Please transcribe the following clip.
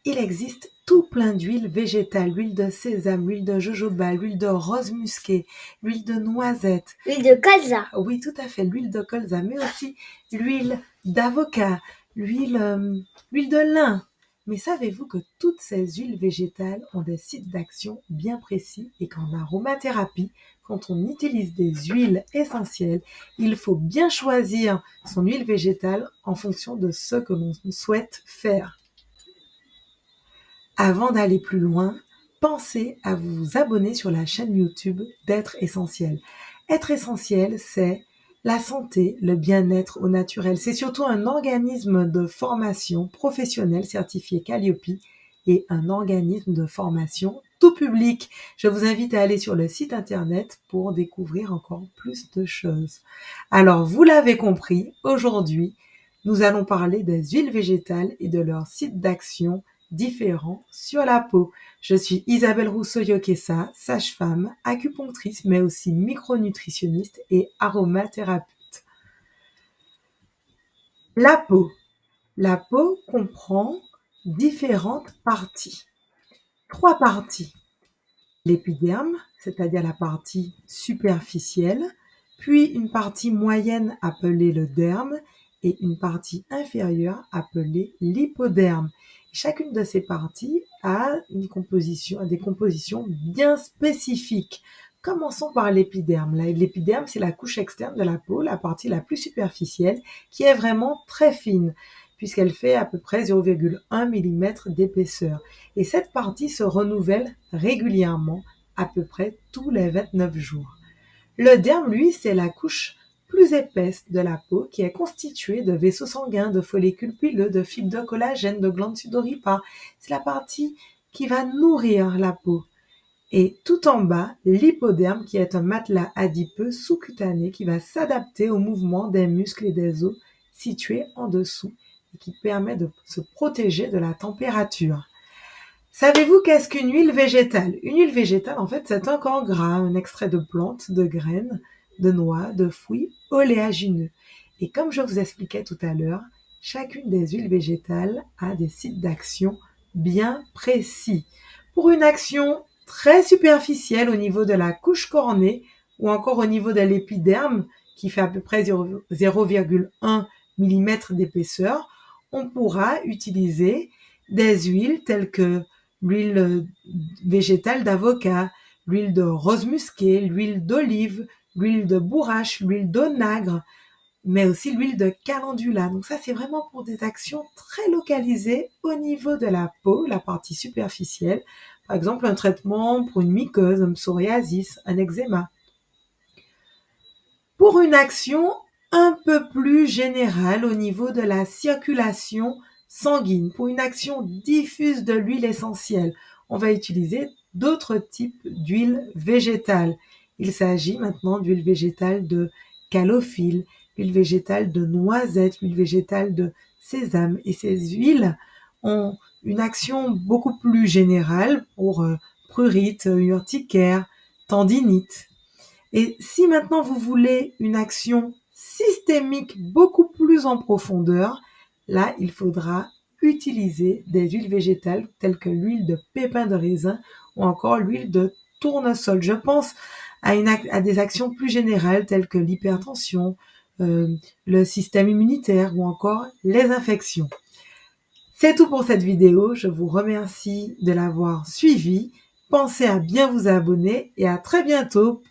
Il existe tout plein d'huiles végétales, l'huile de sésame, l'huile de jojoba, l'huile de rose musquée, l'huile de noisette. L'huile de colza. Oui, tout à fait, l'huile de colza, mais aussi l'huile d'avocat, l'huile de lin. Mais savez-vous que toutes ces huiles végétales ont des sites d'action bien précis et qu'en aromathérapie, quand on utilise des huiles essentielles, il faut bien choisir son huile végétale en fonction de ce que l'on souhaite faire. Avant d'aller plus loin, pensez à vous abonner sur la chaîne YouTube d'Être Essentiel. Être Essentiel, c'est la santé, le bien-être au naturel. C'est surtout un organisme de formation professionnelle certifié Calliope et un organisme de formation tout public. Je vous invite à aller sur le site internet pour découvrir encore plus de choses. Alors, vous l'avez compris, aujourd'hui, nous allons parler des huiles végétales et de leurs sites d'action différents sur la peau. Je suis Isabelle Rousseau-Yokessa, sage-femme, acupunctrice, mais aussi micronutritionniste et aromathérapeute. La peau. La peau comprend différentes parties. 3 parties. L'épiderme, c'est-à-dire la partie superficielle, puis une partie moyenne appelée le derme et une partie inférieure appelée l'hypoderme. Chacune de ces parties a des compositions bien spécifiques. Commençons par l'épiderme. L'épiderme, c'est la couche externe de la peau, la partie la plus superficielle, qui est vraiment très fine, puisqu'elle fait à peu près 0,1 mm d'épaisseur. Et cette partie se renouvelle régulièrement, à peu près tous les 29 jours. Le derme, lui, c'est la couche plus épaisse de la peau qui est constituée de vaisseaux sanguins, de follicules pileux, de fibres de collagène, de glandes sudoripares. C'est la partie qui va nourrir la peau. Et tout en bas, l'hypoderme qui est un matelas adipeux sous-cutané qui va s'adapter au mouvement des muscles et des os situés en dessous et qui permet de se protéger de la température. Savez-vous qu'est-ce qu'une huile végétale? Une huile végétale, en fait, c'est un corps gras, un extrait de plantes, de graines, de noix, de fruits oléagineux. Et comme je vous expliquais tout à l'heure, chacune des huiles végétales a des sites d'action bien précis. Pour une action très superficielle au niveau de la couche cornée ou encore au niveau de l'épiderme, qui fait à peu près 0,1 mm d'épaisseur, on pourra utiliser des huiles telles que l'huile végétale d'avocat, l'huile de rose musquée, l'huile d'olive, l'huile de bourrache, l'huile d'onagre, mais aussi l'huile de calendula. Donc ça, c'est vraiment pour des actions très localisées au niveau de la peau, la partie superficielle. Par exemple, un traitement pour une mycose, un psoriasis, un eczéma. Pour une action un peu plus générale au niveau de la circulation sanguine, pour une action diffuse de l'huile essentielle, on va utiliser d'autres types d'huiles végétales. Il s'agit maintenant d'huile végétale de calophylle, l'huile végétale de noisette, l'huile végétale de sésame. Et ces huiles ont une action beaucoup plus générale pour prurite, urticaire, tendinite. Et si maintenant vous voulez une action systémique beaucoup plus en profondeur, là, il faudra utiliser des huiles végétales telles que l'huile de pépins de raisin ou encore l'huile de tournesol. Je pense à des actions plus générales telles que l'hypertension, le système immunitaire ou encore les infections. C'est tout pour cette vidéo. Je vous remercie de l'avoir suivie. Pensez à bien vous abonner et à très bientôt.